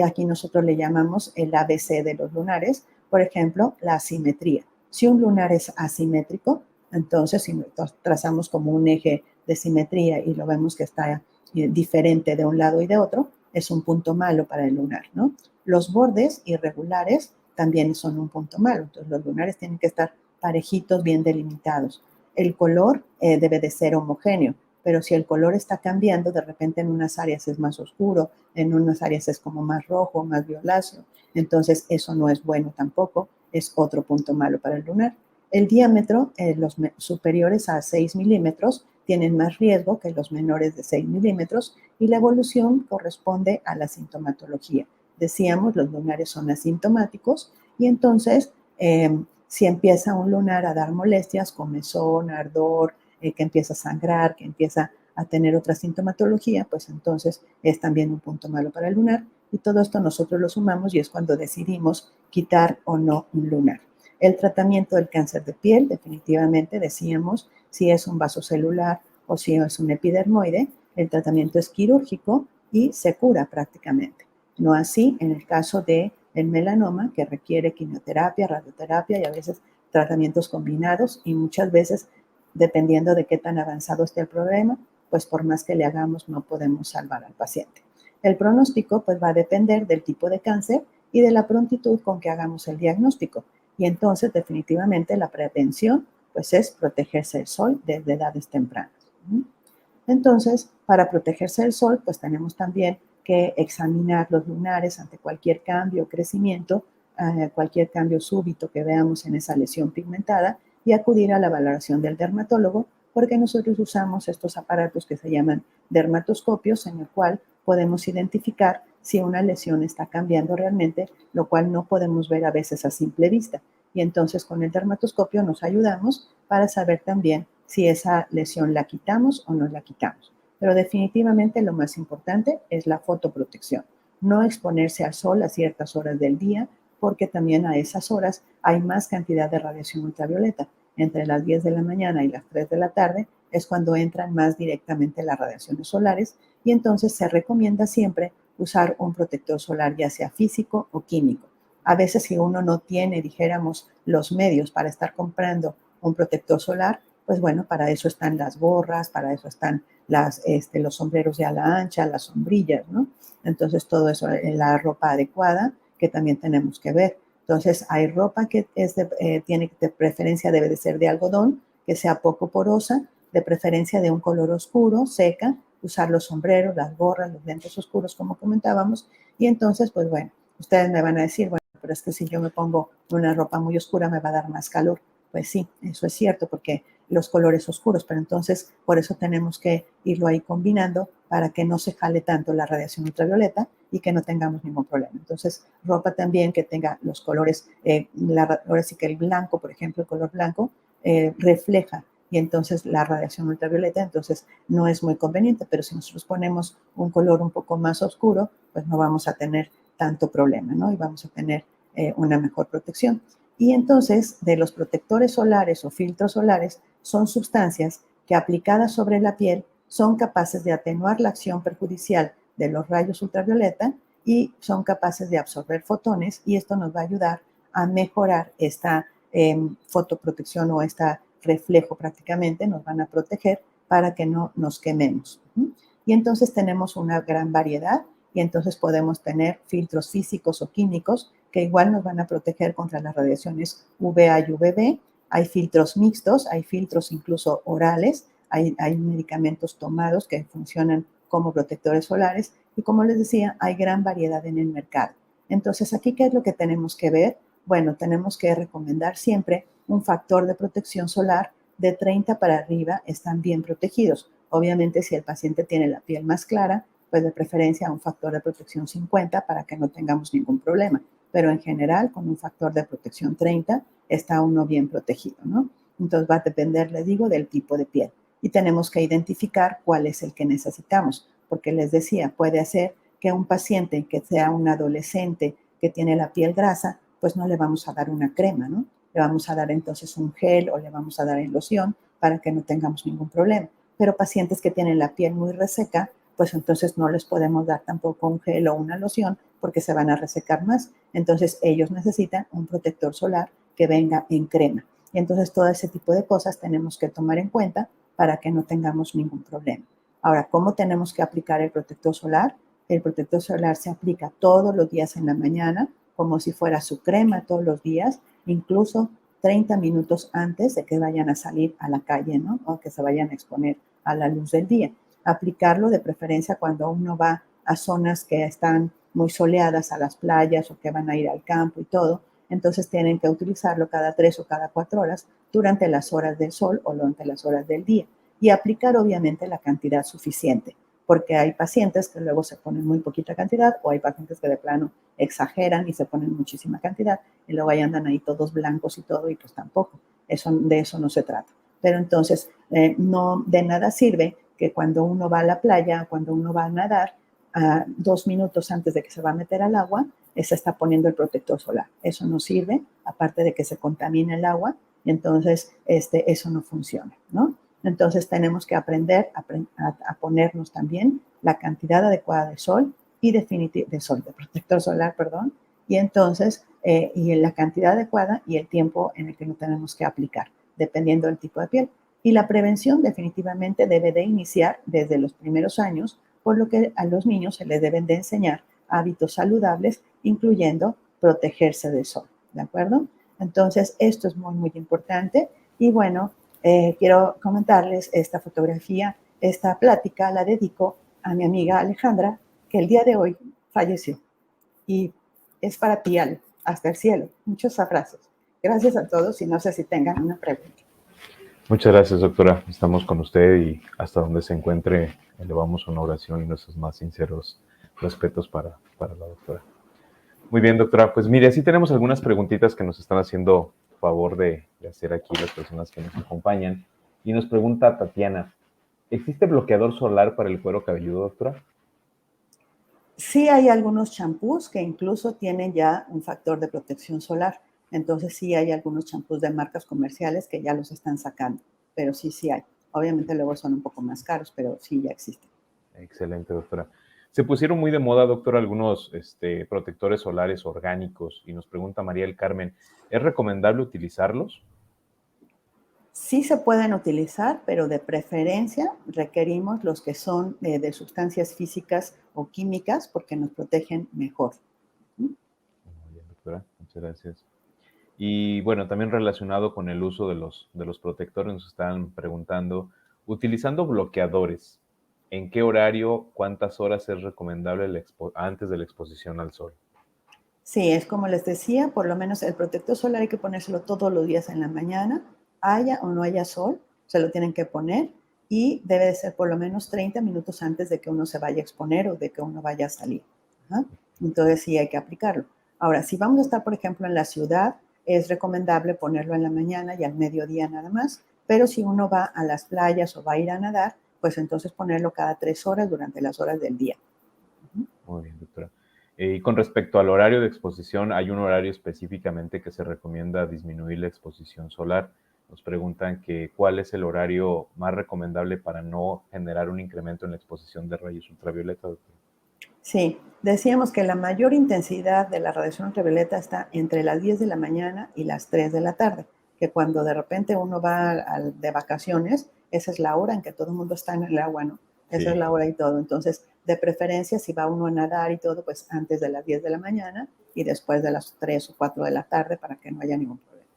Aquí nosotros le llamamos el ABC de los lunares, por ejemplo, la asimetría. Si un lunar es asimétrico, entonces si trazamos como un eje de simetría y lo vemos que está diferente de un lado y de otro, es un punto malo para el lunar, ¿no? Los bordes irregulares también son un punto malo, entonces los lunares tienen que estar parejitos, bien delimitados. El color debe de ser homogéneo, pero si el color está cambiando, de repente en unas áreas es más oscuro, en unas áreas es como más rojo, más violáceo, entonces eso no es bueno tampoco, es otro punto malo para el lunar. El diámetro, los superiores a 6 milímetros, tienen más riesgo que los menores de 6 milímetros y la evolución corresponde a la sintomatología. Decíamos, los lunares son asintomáticos y entonces si empieza un lunar a dar molestias, comezón, ardor, que empieza a sangrar, que empieza a tener otra sintomatología, pues entonces es también un punto malo para el lunar y todo esto nosotros lo sumamos y es cuando decidimos quitar o no un lunar. El tratamiento del cáncer de piel, definitivamente decíamos, si es un vasocelular o si es un epidermoide, el tratamiento es quirúrgico y se cura prácticamente. No así en el caso del melanoma, que requiere quimioterapia, radioterapia y a veces tratamientos combinados y muchas veces, dependiendo de qué tan avanzado esté el problema, pues por más que le hagamos no podemos salvar al paciente. El pronóstico pues va a depender del tipo de cáncer y de la prontitud con que hagamos el diagnóstico. Y entonces definitivamente la prevención pues es protegerse del sol desde edades tempranas. Entonces, para protegerse del sol, pues tenemos también que examinar los lunares ante cualquier cambio o crecimiento, cualquier cambio súbito que veamos en esa lesión pigmentada y acudir a la valoración del dermatólogo, porque nosotros usamos estos aparatos que se llaman dermatoscopios, en el cual podemos identificar si una lesión está cambiando realmente, lo cual no podemos ver a veces a simple vista. Y entonces con el dermatoscopio nos ayudamos para saber también si esa lesión la quitamos o no la quitamos. Pero definitivamente lo más importante es la fotoprotección. No exponerse al sol a ciertas horas del día, porque también a esas horas hay más cantidad de radiación ultravioleta. Entre las 10 de la mañana y las 3 de la tarde es cuando entran más directamente las radiaciones solares y entonces se recomienda siempre usar un protector solar, ya sea físico o químico. A veces si uno no tiene, dijéramos, los medios para estar comprando un protector solar, pues bueno, para eso están las gorras, para eso están los sombreros de ala ancha, las sombrillas, ¿no? Entonces todo eso, la ropa adecuada que también tenemos que ver. Entonces hay ropa que tiene de preferencia, debe de ser de algodón, que sea poco porosa, de preferencia de un color oscuro, seca, usar los sombreros, las gorras, los lentes oscuros, como comentábamos, y entonces, pues bueno, ustedes me van a decir, bueno, pero es que si yo me pongo una ropa muy oscura me va a dar más calor. Pues sí, eso es cierto, porque los colores oscuros, pero entonces por eso tenemos que irlo ahí combinando para que no se jale tanto la radiación ultravioleta y que no tengamos ningún problema. Entonces, ropa también que tenga los colores, ahora sí que el blanco, por ejemplo, el color blanco refleja y entonces la radiación ultravioleta, entonces no es muy conveniente, pero si nosotros ponemos un color un poco más oscuro, pues no vamos a tener tanto problema, ¿no? Y vamos a tener una mejor protección. Y entonces, de los protectores solares o filtros solares, son sustancias que aplicadas sobre la piel son capaces de atenuar la acción perjudicial de los rayos ultravioleta y son capaces de absorber fotones, y esto nos va a ayudar a mejorar esta fotoprotección o este reflejo prácticamente, nos van a proteger para que no nos quememos. Y entonces tenemos una gran variedad y entonces podemos tener filtros físicos o químicos que igual nos van a proteger contra las radiaciones UVA y UVB. Hay filtros mixtos, hay filtros incluso orales, hay medicamentos tomados que funcionan como protectores solares y, como les decía, hay gran variedad en el mercado. Entonces, aquí, ¿qué es lo que tenemos que ver? Bueno, tenemos que recomendar siempre un factor de protección solar de 30 para arriba, están bien protegidos. Obviamente, si el paciente tiene la piel más clara, pues de preferencia un factor de protección 50 para que no tengamos ningún problema. Pero en general, con un factor de protección 30, está uno bien protegido, ¿no? Entonces va a depender, les digo, del tipo de piel. Y tenemos que identificar cuál es el que necesitamos, porque les decía, puede ser que un paciente que sea un adolescente que tiene la piel grasa, pues no le vamos a dar una crema, ¿no? Le vamos a dar entonces un gel o le vamos a dar en loción para que no tengamos ningún problema. Pero pacientes que tienen la piel muy reseca, pues entonces no les podemos dar tampoco un gel o una loción porque se van a resecar más. Entonces ellos necesitan un protector solar que venga en crema. Y entonces todo ese tipo de cosas tenemos que tomar en cuenta para que no tengamos ningún problema. Ahora, ¿cómo tenemos que aplicar el protector solar? El protector solar se aplica todos los días en la mañana, como si fuera su crema todos los días, incluso 30 minutos antes de que vayan a salir a la calle, ¿no? O que se vayan a exponer a la luz del día. Aplicarlo de preferencia cuando uno va a zonas que están muy soleadas, a las playas o que van a ir al campo y todo. Entonces tienen que utilizarlo cada 3 o cada 4 horas durante las horas del sol o durante las horas del día. Y aplicar obviamente la cantidad suficiente, porque hay pacientes que luego se ponen muy poquita cantidad o hay pacientes que de plano exageran y se ponen muchísima cantidad y luego ahí andan ahí todos blancos y todo, y pues tampoco, de eso no se trata. Pero entonces no de nada sirve que cuando uno va a la playa, cuando uno va a nadar, 2 minutos antes de que se va a meter al agua, se está poniendo el protector solar. Eso no sirve, aparte de que se contamina el agua, entonces eso no funciona, ¿no? Entonces tenemos que aprender a ponernos también la cantidad adecuada de sol y de protector solar, perdón, y entonces, y en la cantidad adecuada y el tiempo en el que lo tenemos que aplicar, dependiendo del tipo de piel. Y la prevención definitivamente debe de iniciar desde los primeros años, por lo que a los niños se les deben de enseñar hábitos saludables, incluyendo protegerse del sol, ¿de acuerdo? Entonces, esto es muy, muy importante. Y bueno, quiero comentarles esta fotografía, esta plática la dedico a mi amiga Alejandra, que el día de hoy falleció. Y es para ti, Ale, hasta el cielo. Muchos abrazos. Gracias a todos y no sé si tengan una pregunta. Muchas gracias, doctora. Estamos con usted y hasta donde se encuentre elevamos una oración y nuestros más sinceros respetos para la doctora. Muy bien, doctora. Pues mire, sí tenemos algunas preguntitas que nos están haciendo favor de hacer aquí las personas que nos acompañan. Y nos pregunta Tatiana, ¿existe bloqueador solar para el cuero cabelludo, doctora? Sí hay algunos champús que incluso tienen ya un factor de protección solar. Entonces sí hay algunos champús de marcas comerciales que ya los están sacando, pero sí hay. Obviamente luego son un poco más caros, pero sí ya existen. Excelente, doctora. Se pusieron muy de moda, doctora, algunos protectores solares orgánicos y nos pregunta María del Carmen, ¿es recomendable utilizarlos? Sí se pueden utilizar, pero de preferencia requerimos los que son de sustancias físicas o químicas porque nos protegen mejor. Muy bien, doctora, muchas gracias. Y bueno, también relacionado con el uso de los protectores, nos están preguntando, utilizando bloqueadores, ¿en qué horario, cuántas horas es recomendable antes de la exposición al sol? Sí, es como les decía, por lo menos el protector solar hay que ponérselo todos los días en la mañana, haya o no haya sol, se lo tienen que poner y debe de ser por lo menos 30 minutos antes de que uno se vaya a exponer o de que uno vaya a salir. ¿Ah? Entonces sí hay que aplicarlo. Ahora, si vamos a estar, por ejemplo, en la ciudad, es recomendable ponerlo en la mañana y al mediodía nada más, pero si uno va a las playas o va a ir a nadar, pues entonces ponerlo cada 3 horas durante las horas del día. Muy bien, doctora. Y con respecto al horario de exposición, ¿hay un horario específicamente que se recomienda disminuir la exposición solar? nos preguntan que cuál es el horario más recomendable para no generar un incremento en la exposición de rayos ultravioleta, doctor. Sí, decíamos que la mayor intensidad de la radiación ultravioleta está entre las 10 de la mañana y las 3 de la tarde, que cuando de repente uno va de vacaciones, esa es la hora en que todo el mundo está en el agua, ¿no? Esa Sí, es la hora y todo. Entonces, de preferencia, si va uno a nadar y todo, pues antes de las 10 de la mañana y después de las 3 o 4 de la tarde para que no haya ningún problema.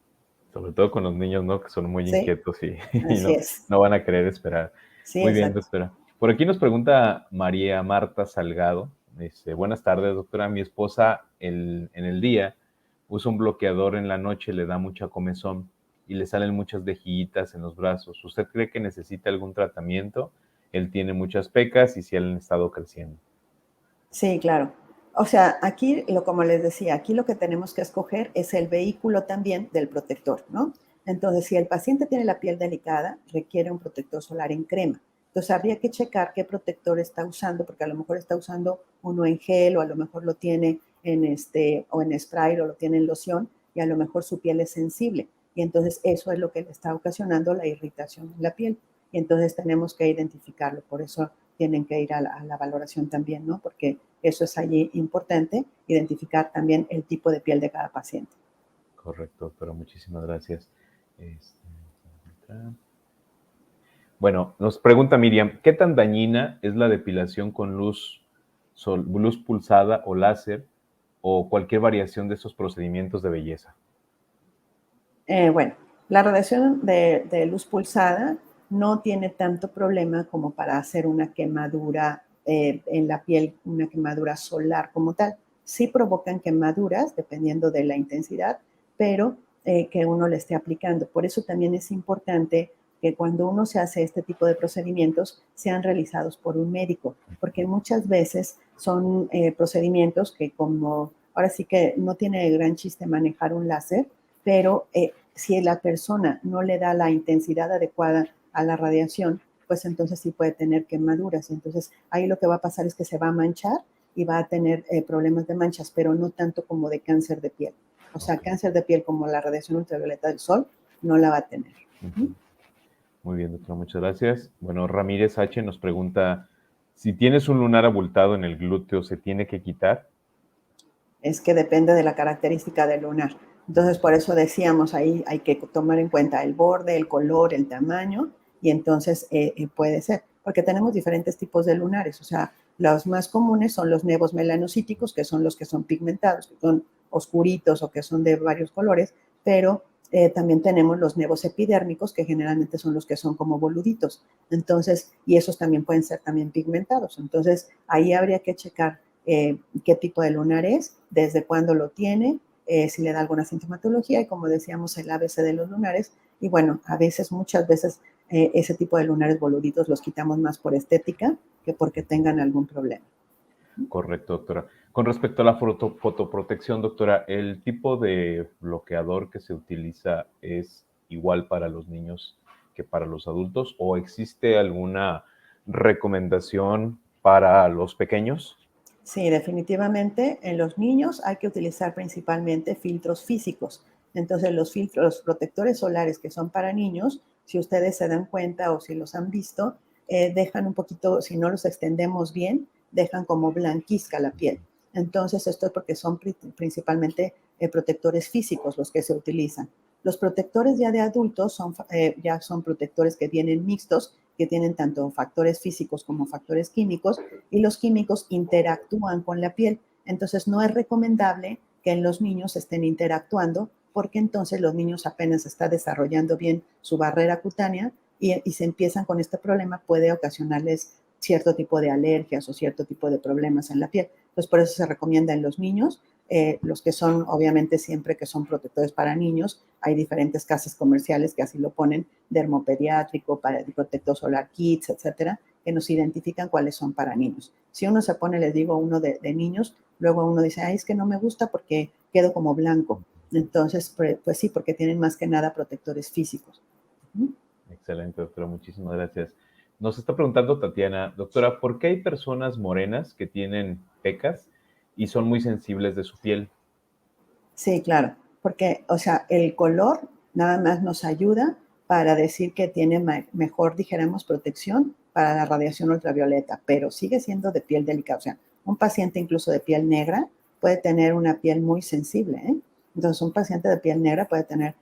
sobre todo con los niños, ¿no? Que son muy Sí, inquietos y, y así no, es. no van a querer esperar. Sí, Muy bien, exacto. doctora. Por aquí nos pregunta María Marta Salgado. Dice, buenas tardes, doctora. Mi esposa en el día usa un bloqueador, en la noche le da mucha comezón y le salen muchas vejiguitas en los brazos. ¿Usted cree que necesita algún tratamiento? Él tiene muchas pecas y sí han estado creciendo. Sí, claro. O sea, aquí, como les decía, aquí lo que tenemos que escoger es el vehículo también del protector, ¿no? Entonces, si el paciente tiene la piel delicada, requiere un protector solar en crema. Entonces, habría que checar qué protector está usando, porque a lo mejor está usando uno en gel o a lo mejor lo tiene o en spray o lo tiene en loción y a lo mejor su piel es sensible. Y entonces eso es lo que le está ocasionando la irritación en la piel. Y entonces tenemos que identificarlo. Por eso tienen que ir a la valoración también, ¿no? Porque eso es allí importante, identificar también el tipo de piel de cada paciente. Correcto, doctora. Muchísimas gracias. Este, Bueno, nos pregunta Miriam, ¿qué tan dañina es la depilación con luz pulsada o láser o cualquier variación de esos procedimientos de belleza? Bueno, la radiación de luz pulsada no tiene tanto problema como para hacer una quemadura en la piel, una quemadura solar como tal. Sí provocan quemaduras dependiendo de la intensidad, pero que uno le esté aplicando. Por eso también es importante que cuando uno se hace este tipo de procedimientos sean realizados por un médico, porque muchas veces son procedimientos que como ahora sí que no tiene gran chiste manejar un láser, pero si la persona no le da la intensidad adecuada a la radiación, pues entonces sí puede tener quemaduras. Entonces ahí lo que va a pasar es que se va a manchar y va a tener problemas de manchas, pero no tanto como de cáncer de piel. O sea, Ok. cáncer de piel como la radiación ultravioleta del sol no la va a tener. Ujú. Muy bien, doctora, muchas gracias. Bueno, Ramírez H. nos pregunta, si tienes un lunar abultado en el glúteo, ¿se tiene que quitar? Es que depende de la característica del lunar. Entonces, por eso decíamos ahí hay que tomar en cuenta el borde, el color, el tamaño, y entonces puede ser, porque tenemos diferentes tipos de lunares. O sea, los más comunes son los nevos melanocíticos, que son los que son pigmentados, que son oscuritos o que son de varios colores, pero también tenemos los nevos epidérmicos, que generalmente son los que son como boluditos. Entonces, y esos también pueden ser también pigmentados. Entonces, ahí habría que checar qué tipo de lunar es, desde cuándo lo tiene, si le da alguna sintomatología y como decíamos el ABC de los lunares. Y bueno, a veces, muchas veces, ese tipo de lunares boluditos los quitamos más por estética que porque tengan algún problema. Correcto, doctora. Con respecto a la fotoprotección, doctora, ¿el tipo de bloqueador que se utiliza es igual para los niños que para los adultos o existe alguna recomendación para los pequeños? Sí, definitivamente en los niños hay que utilizar principalmente filtros físicos. Entonces, los protectores solares que son para niños, si ustedes se dan cuenta o si los han visto, dejan un poquito, si no los extendemos bien, dejan como blanquizca la piel. Entonces, esto es porque son principalmente protectores físicos los que se utilizan. Los protectores ya de adultos ya son protectores que vienen mixtos, que tienen tanto factores físicos como factores químicos, y los químicos interactúan con la piel. Entonces, no es recomendable que en los niños estén interactuando porque entonces los niños apenas está desarrollando bien su barrera cutánea y se empiezan con este problema, puede ocasionarles cierto tipo de alergias o cierto tipo de problemas en la piel. Entonces, por eso se recomienda en los niños, los que son, obviamente, siempre que son protectores para niños, hay diferentes casas comerciales que así lo ponen, dermopediátrico, para protector solar kits, etcétera, que nos identifican cuáles son para niños. Si uno se pone, les digo, uno de niños, luego uno dice, ay, es que no me gusta porque quedo como blanco. Entonces, pues sí, porque tienen más que nada protectores físicos. Excelente, doctora, muchísimas gracias. Nos está preguntando Tatiana, doctora, ¿por qué hay personas morenas que tienen pecas y son muy sensibles de su piel? Sí, claro, porque, o sea, el color nada más nos ayuda para decir que tiene mejor, dijéramos, protección para la radiación ultravioleta, pero sigue siendo de piel delicada. O sea, un paciente incluso de piel negra puede tener una piel muy sensible, ¿eh? Entonces, un paciente de piel negra puede tener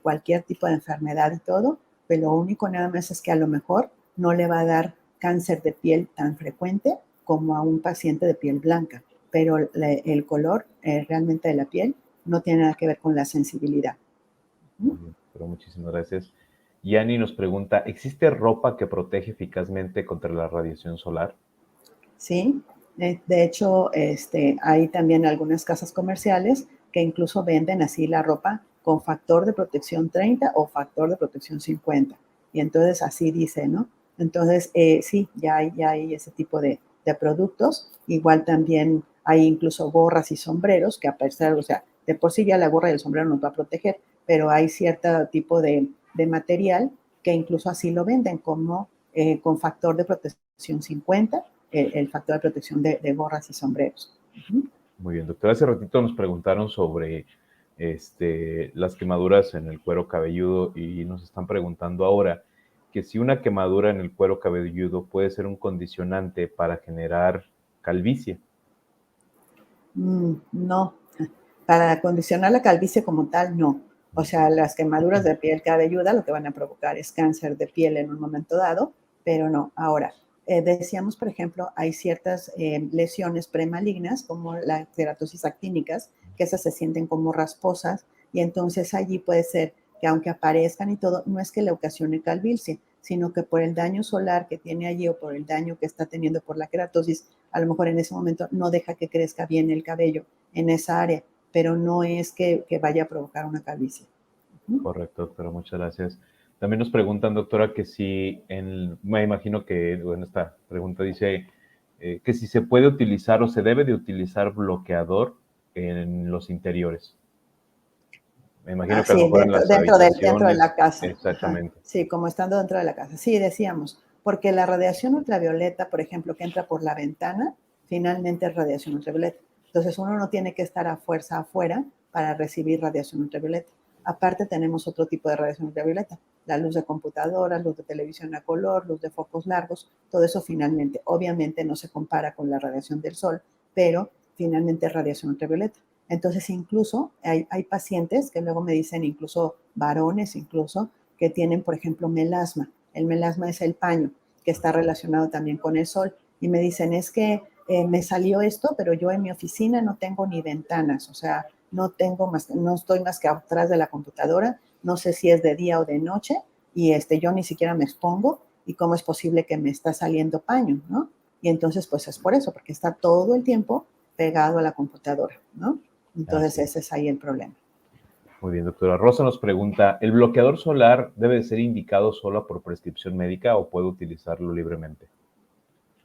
cualquier tipo de enfermedad y todo, pero lo único nada más es que a lo mejor no le va a dar cáncer de piel tan frecuente como a un paciente de piel blanca, pero el color realmente de la piel no tiene nada que ver con la sensibilidad. Muy bien, pero muchísimas gracias. Yani nos pregunta, ¿existe ropa que protege eficazmente contra la radiación solar? Sí, de hecho, hay también algunas casas comerciales que incluso venden así la ropa con factor de protección 30 o factor de protección 50. Y entonces así dice, ¿no? Entonces, sí, ya hay ese tipo de productos. Igual también hay incluso gorras y sombreros que a pesar, o sea, de por sí ya la gorra y el sombrero nos va a proteger, pero hay cierto tipo de material que incluso así lo venden como con factor de protección 50 el factor de protección de gorras y sombreros. Muy bien, doctor. Hace ratito nos preguntaron sobre las quemaduras en el cuero cabelludo y nos están preguntando ahora que si una quemadura en el cuero cabelludo puede ser un condicionante para generar calvicie. No, para acondicionar la calvicie como tal, no. O sea, las quemaduras de piel cabelluda lo que van a provocar es cáncer de piel en un momento dado, pero no. Ahora, decíamos, por ejemplo, hay ciertas lesiones premalignas, como la queratosis actínicas, que esas se sienten como rasposas, y entonces allí puede ser que aunque aparezcan y todo, no es que le ocasione calvicie, sino que por el daño solar que tiene allí o por el daño que está teniendo por la queratosis, a lo mejor en ese momento no deja que crezca bien el cabello en esa área, pero no es que vaya a provocar una calvicie. Correcto, doctora, muchas gracias. También nos preguntan, doctora, que si, me imagino que bueno, esta pregunta dice que si se puede utilizar o se debe de utilizar bloqueador en los interiores. Me imagino que a lo Sí, mejor en las dentro de habitaciones, la casa. Ajá. exactamente. Sí, como estando dentro de la casa. Sí, decíamos, porque la radiación ultravioleta, por ejemplo, que entra por la ventana, finalmente es radiación ultravioleta. Entonces uno no tiene que estar a fuerza afuera para recibir radiación ultravioleta. Aparte tenemos otro tipo de radiación ultravioleta, la luz de computadoras, luz de televisión a color, luz de focos largos, todo eso finalmente, obviamente no se compara con la radiación del sol, pero finalmente es radiación ultravioleta. Entonces, incluso hay pacientes que luego me dicen, incluso varones, incluso, que tienen, por ejemplo, melasma. El melasma es el paño, que está relacionado también con el sol. Y me dicen, es que me salió esto, pero yo en mi oficina no tengo ni ventanas, o sea, no estoy más que atrás de la computadora, no sé si es de día o de noche, y yo ni siquiera me expongo, y cómo es posible que me está saliendo paño, ¿no? Y entonces, pues es por eso, porque está todo el tiempo pegado a la computadora, ¿no? Entonces ese es ahí el problema. Muy bien, doctora. Rosa nos pregunta, ¿el bloqueador solar debe ser indicado solo por prescripción médica o puedo utilizarlo libremente?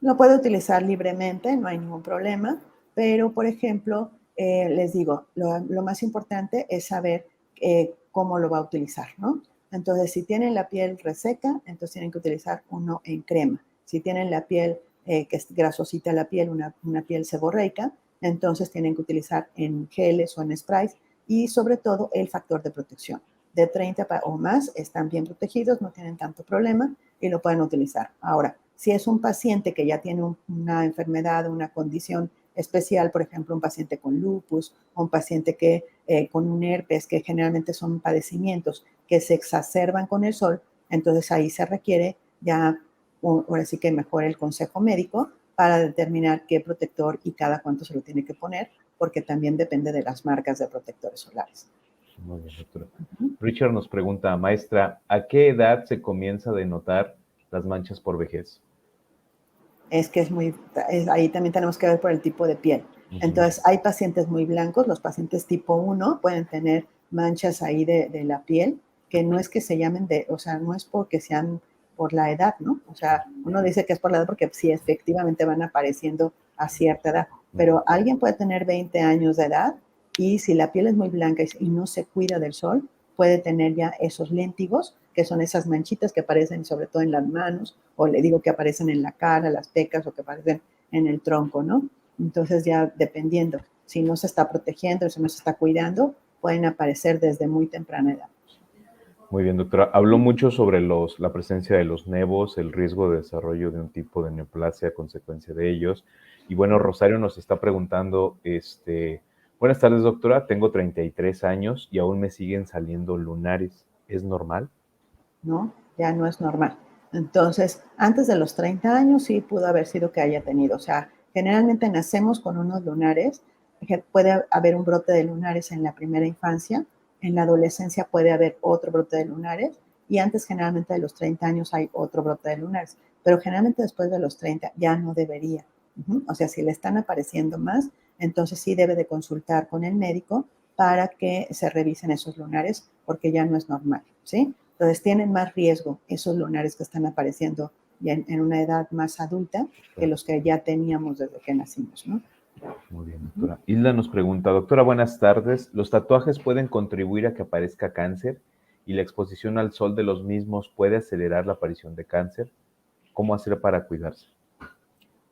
Lo puede utilizar libremente, no hay ningún problema, pero por ejemplo, les digo, lo más importante es saber cómo lo va a utilizar, ¿no? Entonces, si tienen la piel reseca, entonces tienen que utilizar uno en crema. Si tienen la piel que es grasosita la piel, una piel seborreica, entonces tienen que utilizar en geles o en sprays y sobre todo el factor de protección. De 30 o más están bien protegidos, no tienen tanto problema y lo pueden utilizar. Ahora, si es un paciente que ya tiene una enfermedad, una condición especial, por ejemplo, un paciente con lupus o un paciente que con un herpes, que generalmente son padecimientos que se exacerban con el sol, entonces ahí se requiere ya, ahora sí que mejor el consejo médico para determinar qué protector y cada cuánto se lo tiene que poner, porque también depende de las marcas de protectores solares. Muy bien, doctora. Richard nos pregunta, maestra, ¿a qué edad se comienza a denotar las manchas por vejez? Es que ahí también tenemos que ver por el tipo de piel. Entonces, hay pacientes muy blancos, los pacientes tipo 1 pueden tener manchas ahí de la piel, que no es que se llamen o sea, no es porque sean por la edad, ¿no? O sea, uno dice que es por la edad porque sí, efectivamente van apareciendo a cierta edad, pero alguien puede tener 20 años de edad y si la piel es muy blanca y no se cuida del sol, puede tener ya esos léntigos, que son esas manchitas que aparecen sobre todo en las manos, o le digo que aparecen en la cara, las pecas, o que aparecen en el tronco, ¿no? Entonces ya dependiendo, si no se está protegiendo, si no se está cuidando, pueden aparecer desde muy temprana edad. Muy bien, doctora. Habló mucho sobre la presencia de los nevos, el riesgo de desarrollo de un tipo de neoplasia a consecuencia de ellos. Y bueno, Rosario nos está preguntando, buenas tardes, doctora. Tengo 33 años y aún me siguen saliendo lunares. ¿Es normal? ¿No? Ya no es normal. Entonces, antes de los 30 años sí pudo haber sido que haya tenido, o sea, generalmente nacemos con unos lunares, puede haber un brote de lunares en la primera infancia, en la adolescencia puede haber otro brote de lunares y antes generalmente de los 30 años hay otro brote de lunares, pero generalmente después de los 30 ya no debería. O sea, si le están apareciendo más, entonces sí debe de consultar con el médico para que se revisen esos lunares porque ya no es normal, ¿sí? Entonces tienen más riesgo esos lunares que están apareciendo ya en una edad más adulta que los que ya teníamos desde que nacimos, ¿no? Muy bien, doctora. Hilda nos pregunta, doctora, buenas tardes. ¿Los tatuajes pueden contribuir a que aparezca cáncer y la exposición al sol de los mismos puede acelerar la aparición de cáncer? ¿Cómo hacer para cuidarse?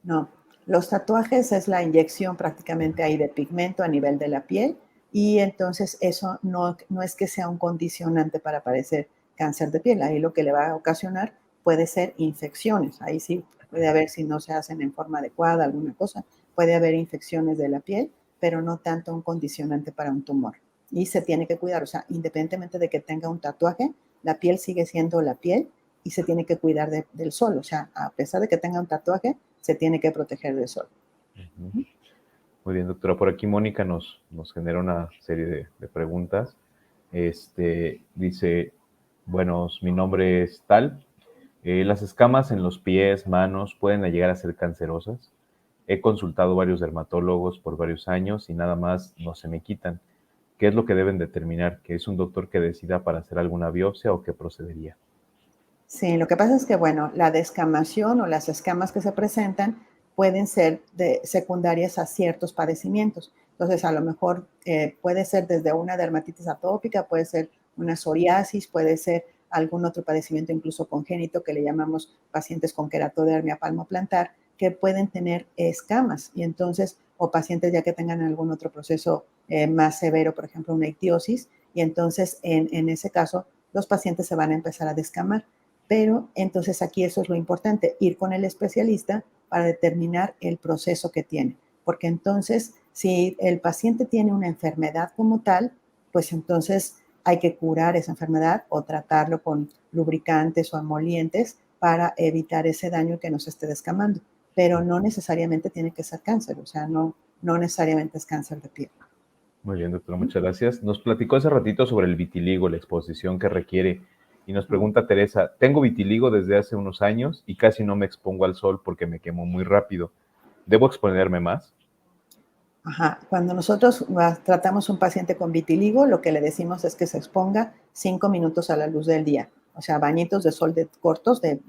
No, los tatuajes es la inyección prácticamente ahí de pigmento a nivel de la piel y entonces eso no es que sea un condicionante para aparecer cáncer de piel. Ahí lo que le va a ocasionar puede ser infecciones. Ahí sí puede haber, si no se hacen en forma adecuada, alguna cosa, puede haber infecciones de la piel, pero no tanto un condicionante para un tumor. Y se tiene que cuidar, o sea, independientemente de que tenga un tatuaje, la piel sigue siendo la piel y se tiene que cuidar del sol. O sea, a pesar de que tenga un tatuaje, se tiene que proteger del sol. Ujú. Muy bien, doctora. Por aquí Mónica nos genera una serie de preguntas. Dice, bueno, mi nombre es tal. ¿Las escamas en los pies, manos, pueden llegar a ser cancerosas? He consultado varios dermatólogos por varios años y nada más no se me quitan. ¿Qué es lo que deben determinar? ¿Que es un doctor que decida para hacer alguna biopsia o qué procedería? Sí, lo que pasa es que, bueno, la descamación o las escamas que se presentan pueden ser secundarias a ciertos padecimientos. Entonces, a lo mejor puede ser desde una dermatitis atópica, puede ser una psoriasis, puede ser algún otro padecimiento incluso congénito que le llamamos pacientes con queratodermia palmoplantar, que pueden tener escamas y entonces, o pacientes ya que tengan algún otro proceso más severo, por ejemplo, una ictiosis, y entonces en ese caso los pacientes se van a empezar a descamar. Pero entonces aquí eso es lo importante, ir con el especialista para determinar el proceso que tiene. Porque entonces, si el paciente tiene una enfermedad como tal, pues entonces hay que curar esa enfermedad o tratarlo con lubricantes o emolientes para evitar ese daño que nos esté descamando. Pero no necesariamente tiene que ser cáncer, o sea, no necesariamente es cáncer de piel. Muy bien, doctora, muchas gracias. Nos platicó hace ratito sobre el vitiligo, la exposición que requiere. Y nos pregunta Teresa, tengo vitiligo desde hace unos años y casi no me expongo al sol porque me quemo muy rápido. ¿Debo exponerme más? Ajá. Cuando nosotros tratamos un paciente con vitiligo, lo que le decimos es que se exponga 5 minutos a la luz del día. O sea, bañitos de sol cortos de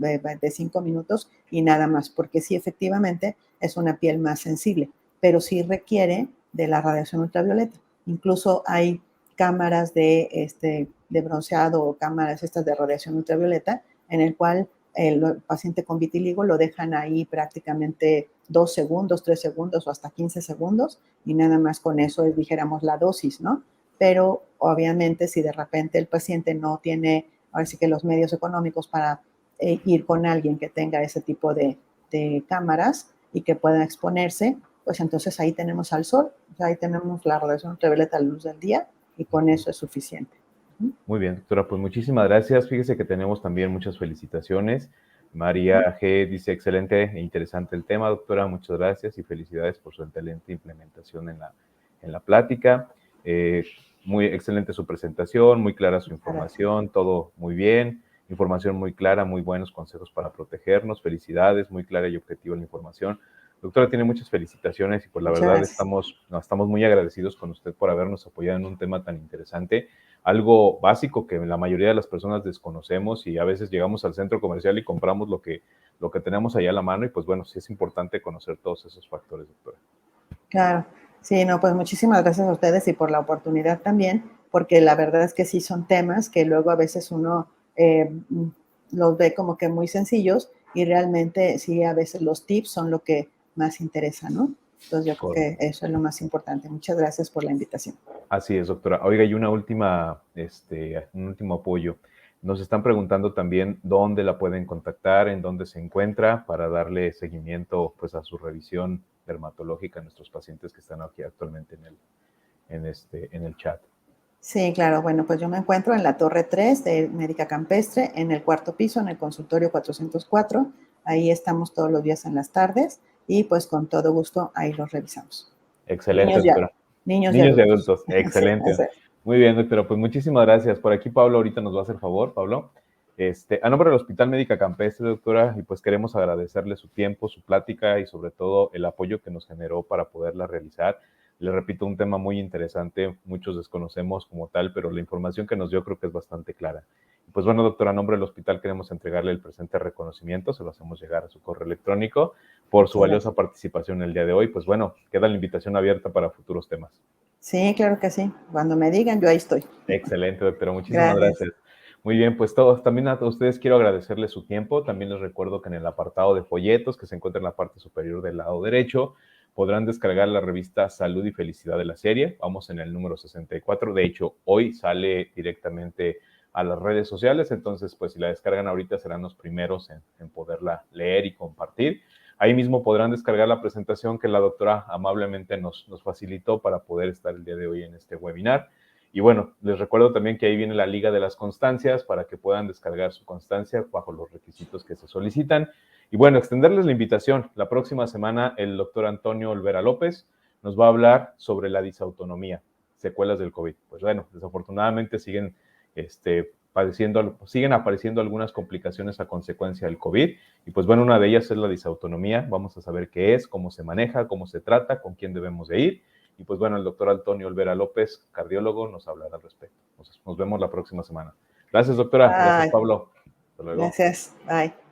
5 minutos y nada más, porque sí, efectivamente, es una piel más sensible, pero sí requiere de la radiación ultravioleta. Incluso hay cámaras de bronceado o cámaras estas de radiación ultravioleta en el cual el paciente con vitiligo lo dejan ahí prácticamente 2 segundos, 3 segundos o hasta 15 segundos y nada más con eso es, dijéramos, la dosis, ¿no? Pero obviamente si de repente el paciente no tiene, ahora sí que los medios económicos para ir con alguien que tenga ese tipo de cámaras y que pueda exponerse, pues entonces ahí tenemos al sol, o sea, ahí tenemos la radiación ultravioleta a la luz del día y con eso es suficiente. Muy bien, doctora, pues muchísimas gracias. Fíjese que tenemos también muchas felicitaciones. María G. dice, excelente e interesante el tema, doctora, muchas gracias y felicidades por su excelente implementación en la plática. Muy excelente su presentación, muy clara su información, todo muy bien, información muy clara, muy buenos consejos para protegernos, felicidades, muy clara y objetiva la información. Doctora, tiene muchas felicitaciones y pues la Muchas verdad gracias. estamos muy agradecidos con usted por habernos apoyado en un tema tan interesante, algo básico que la mayoría de las personas desconocemos y a veces llegamos al centro comercial y compramos lo que tenemos allá a la mano y pues bueno, sí es importante conocer todos esos factores, doctora. Claro, sí, no, pues muchísimas gracias a ustedes y por la oportunidad también, porque la verdad es que sí son temas que luego a veces uno los ve como que muy sencillos y realmente sí, a veces los tips son lo que más interesa, ¿no? Entonces yo creo que Correcto. eso es lo más importante. Muchas gracias por la invitación. Así es, doctora. Oiga, y una última, un último apoyo. Nos están preguntando también dónde la pueden contactar, en dónde se encuentra, para darle seguimiento pues, a su revisión dermatológica a nuestros pacientes que están aquí actualmente en el chat. Sí, claro. Bueno, pues yo me encuentro en la Torre 3 de Médica Campestre, en el 4º piso, en el consultorio 404. Ahí estamos todos los días en las tardes y pues con todo gusto ahí los revisamos. Excelente, doctora. Niños y Niños y adultos. adultos, Sí, excelente. eso es. Muy bien, doctora, pues muchísimas gracias. Por aquí Pablo ahorita nos va a hacer favor, Pablo. A nombre del Hospital Médica Campestre, doctora, y pues queremos agradecerle su tiempo, su plática y sobre todo el apoyo que nos generó para poderla realizar. Le repito, un tema muy interesante, muchos desconocemos como tal, pero la información que nos dio creo que es bastante clara. Pues bueno, doctora, a nombre del hospital queremos entregarle el presente reconocimiento, se lo hacemos llegar a su correo electrónico por su valiosa participación el día de hoy. Pues bueno, queda la invitación abierta para futuros temas. Sí, claro que sí. Cuando me digan, yo ahí estoy. Excelente, doctora. Muchísimas gracias. Muy bien, pues todos, también a ustedes quiero agradecerles su tiempo. También les recuerdo que en el apartado de folletos, que se encuentra en la parte superior del lado derecho, podrán descargar la revista Salud y Felicidad de la serie. Vamos en el número 64. De hecho, hoy sale directamente a las redes sociales. Entonces, pues si la descargan ahorita, serán los primeros en poderla leer y compartir. Ahí mismo podrán descargar la presentación que la doctora amablemente nos facilitó para poder estar el día de hoy en este webinar. Y bueno, les recuerdo también que ahí viene la liga de las constancias para que puedan descargar su constancia bajo los requisitos que se solicitan. Y bueno, extenderles la invitación. La próxima semana el doctor Antonio Olvera López nos va a hablar sobre la disautonomía, secuelas del COVID. Pues bueno, desafortunadamente siguen apareciendo algunas complicaciones a consecuencia del COVID. Y pues bueno, una de ellas es la disautonomía. Vamos a saber qué es, cómo se maneja, cómo se trata, con quién debemos de ir. Y pues bueno, el doctor Antonio Olvera López, cardiólogo, nos hablará al respecto. Nos vemos la próxima semana. Gracias, doctora. Gracias, Pablo. Hasta luego. Gracias. Bye.